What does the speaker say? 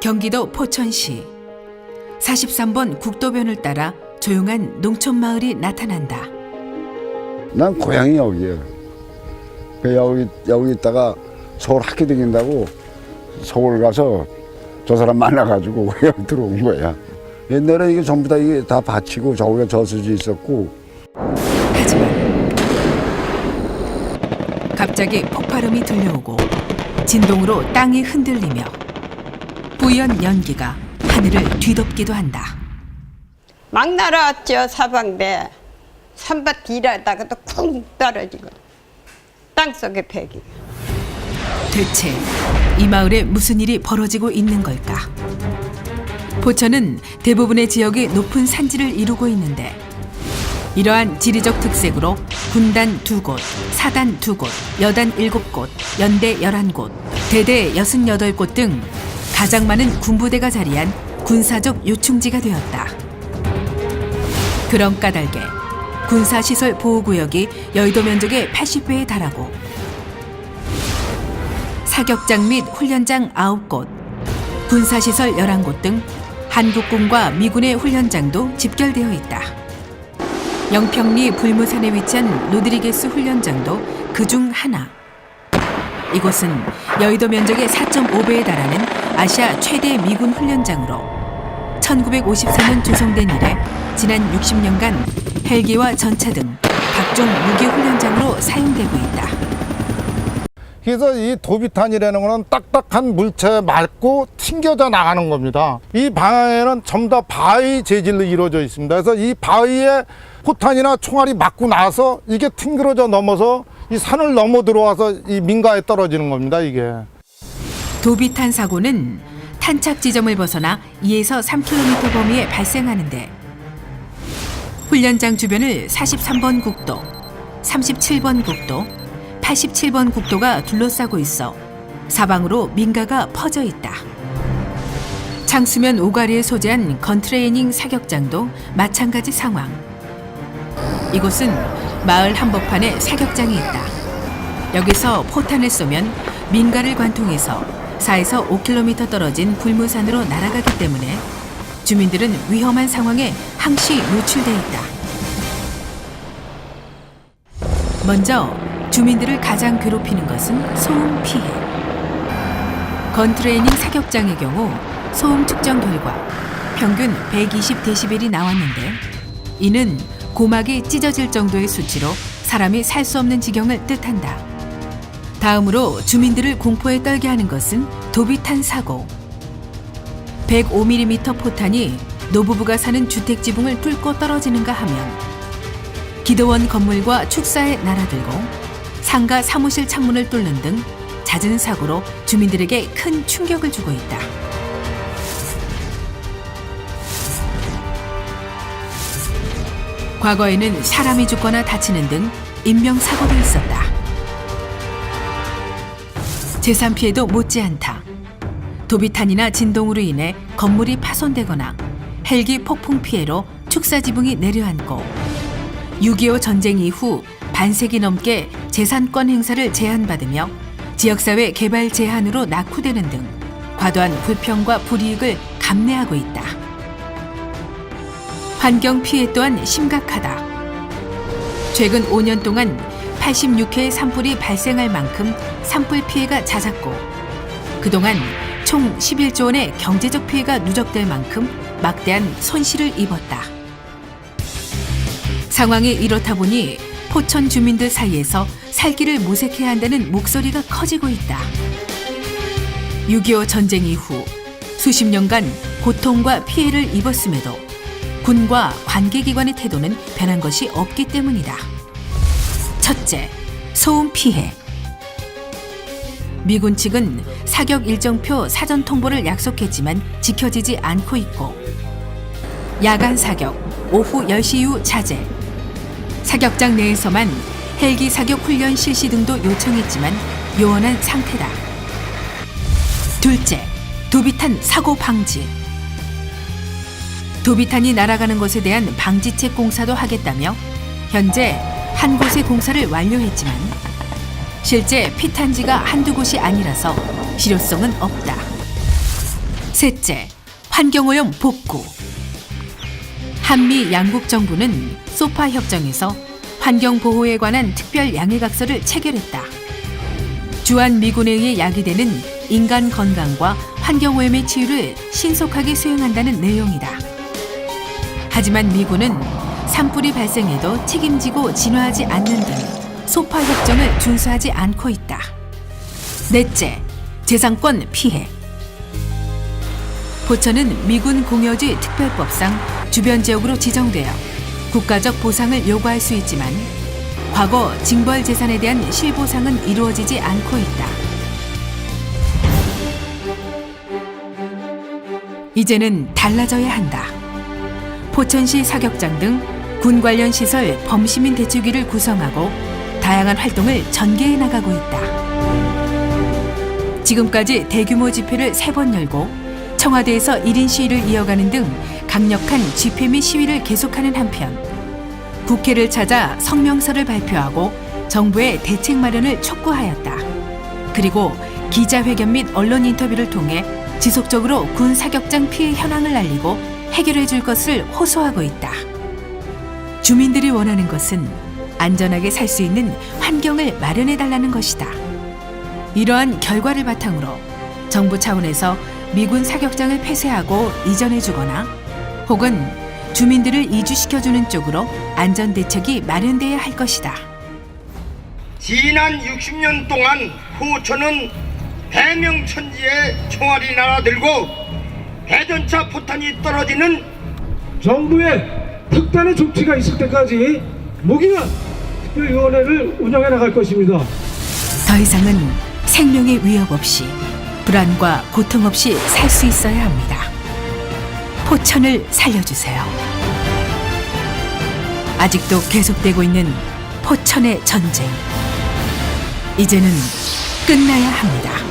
경기도 포천시 43번 국도변을 따라 조용한 농촌 마을이 나타난다. 난 고향이 여기야. 여기 있다가 서울 학교 다닌다고 서울 가서 저 사람 만나가지고 여기 들어온 거야. 옛날에 이게 전부 다 이게 다 밭이고 저기가 저수지 있었고. 하지만 갑자기 폭발음이 들려오고 진동으로 땅이 흔들리며 뿌연 연기가 하늘을 뒤덮기도 한다. 막 날아왔죠. 사방대 산밭 일하다가도 쿵 떨어지고 땅속에 패기. 대체 이 마을에 무슨 일이 벌어지고 있는 걸까? 포천은 대부분의 지역이 높은 산지를 이루고 있는데 이러한 지리적 특색으로 군단 2곳, 사단 2곳, 여단 7곳, 연대 11곳, 대대 68곳 등 가장 많은 군부대가 자리한 군사적 요충지가 되었다. 그런 까닭에 군사시설 보호구역이 여의도 면적의 80배에 달하고 사격장 및 훈련장 9곳, 군사시설 11곳 등 한국군과 미군의 훈련장도 집결되어 있다. 영평리 불무산에 위치한 로드리게스 훈련장도 그중 하나. 이곳은 여의도 면적의 4.5배에 달하는 아시아 최대 미군 훈련장으로 1954년 조성된 이래 지난 60년간 헬기와 전차 등 각종 무기 훈련장으로 사용되고 있다. 그래서 이 도비탄이라는 거는 딱딱한 물체에 맑고 튕겨져 나가는 겁니다. 이 방향에는 전부 다 바위 재질로 이루어져 있습니다. 그래서 이 바위에 포탄이나 총알이 맞고 나서 이게 튕겨져 넘어서 이 산을 넘어 들어와서 이 민가에 떨어지는 겁니다, 이게. 도비탄 사고는 탄착 지점을 벗어나 2에서 3km 범위에 발생하는데 훈련장 주변을 43번 국도, 37번 국도, 87번 국도가 둘러싸고 있어 사방으로 민가가 퍼져 있다. 장수면 오가리에 소재한 건트레이닝 사격장도 마찬가지 상황. 이곳은 마을 한복판에 사격장이 있다. 여기서 포탄을 쏘면 민가를 관통해서 4에서 5km 떨어진 불무산으로 날아가기 때문에 주민들은 위험한 상황에 항시 노출돼 있다. 먼저 주민들을 가장 괴롭히는 것은 소음 피해. 건트레이닝 사격장의 경우 소음 측정 결과 평균 120데시벨이 나왔는데 이는 고막이 찢어질 정도의 수치로 사람이 살 수 없는 지경을 뜻한다. 다음으로 주민들을 공포에 떨게 하는 것은 도비탄 사고. 105mm 포탄이 노부부가 사는 주택 지붕을 뚫고 떨어지는가 하면 기도원 건물과 축사에 날아들고 상가 사무실 창문을 뚫는 등 잦은 사고로 주민들에게 큰 충격을 주고 있다. 과거에는 사람이 죽거나 다치는 등 인명사고도 있었다. 재산 피해도 못지않다. 도비탄이나 진동으로 인해 건물이 파손되거나 헬기 폭풍 피해로 축사 지붕이 내려앉고 6.25 전쟁 이후 반세기 넘게 재산권 행사를 제한받으며 지역사회 개발 제한으로 낙후되는 등 과도한 불평과 불이익을 감내하고 있다. 환경 피해 또한 심각하다. 최근 5년 동안 86회의 산불이 발생할 만큼 산불 피해가 잦았고 그동안 총 11조 원의 경제적 피해가 누적될 만큼 막대한 손실을 입었다. 상황이 이렇다 보니 포천 주민들 사이에서 살기를 모색해야 한다는 목소리가 커지고 있다. 6.25 전쟁 이후 수십 년간 고통과 피해를 입었음에도 군과 관계기관의 태도는 변한 것이 없기 때문이다. 첫째, 소음 피해. 미군 측은 사격 일정표 사전 통보를 약속했지만 지켜지지 않고 있고 야간 사격, 오후 10시 이후 자제, 사격장 내에서만 헬기 사격 훈련 실시 등도 요청했지만 요원한 상태다. 둘째, 도비탄 사고 방지. 도비탄이 날아가는 것에 대한 방지책 공사도 하겠다며 현재 한 곳의 공사를 완료했지만 실제 피탄지가 한두 곳이 아니라서 실효성은 없다. 셋째, 환경오염 복구. 한미 양국 정부는 소파 협정에서 환경 보호에 관한 특별 양해각서를 체결했다. 주한 미군에 의해 야기되는 인간 건강과 환경오염의 치유를 신속하게 수행한다는 내용이다. 하지만 미군은 산불이 발생해도 책임지고 진화하지 않는 등 소파 협정을 준수하지 않고 있다. 넷째, 재산권 피해. 포천은 미군 공여지 특별법상 주변 지역으로 지정되어 국가적 보상을 요구할 수 있지만 과거 징벌 재산에 대한 실보상은 이루어지지 않고 있다. 이제는 달라져야 한다. 포천시 사격장 등 군 관련 시설 범시민 대책위를 구성하고 다양한 활동을 전개해 나가고 있다. 지금까지 대규모 집회를 3번 열고 청와대에서 1인 시위를 이어가는 등 강력한 집회 및 시위를 계속하는 한편 국회를 찾아 성명서를 발표하고 정부의 대책 마련을 촉구하였다. 그리고 기자회견 및 언론 인터뷰를 통해 지속적으로 군 사격장 피해 현황을 알리고 해결해 줄 것을 호소하고 있다. 주민들이 원하는 것은 안전하게 살 수 있는 환경을 마련해 달라는 것이다. 이러한 결과를 바탕으로 정부 차원에서 미군 사격장을 폐쇄하고 이전해 주거나 혹은 주민들을 이주시켜주는 쪽으로 안전대책이 마련돼야 할 것이다. 지난 60년 동안 포천은 대명천지의 총알이 날아들고 대전차 포탄이 떨어지는 정부의 특단의 조치가 있을 때까지 무기한 특별위원회를 운영해 나갈 것입니다. 더 이상은 생명의 위협 없이 불안과 고통 없이 살 수 있어야 합니다. 포천을 살려주세요. 아직도 계속되고 있는 포천의 전쟁. 이제는 끝나야 합니다.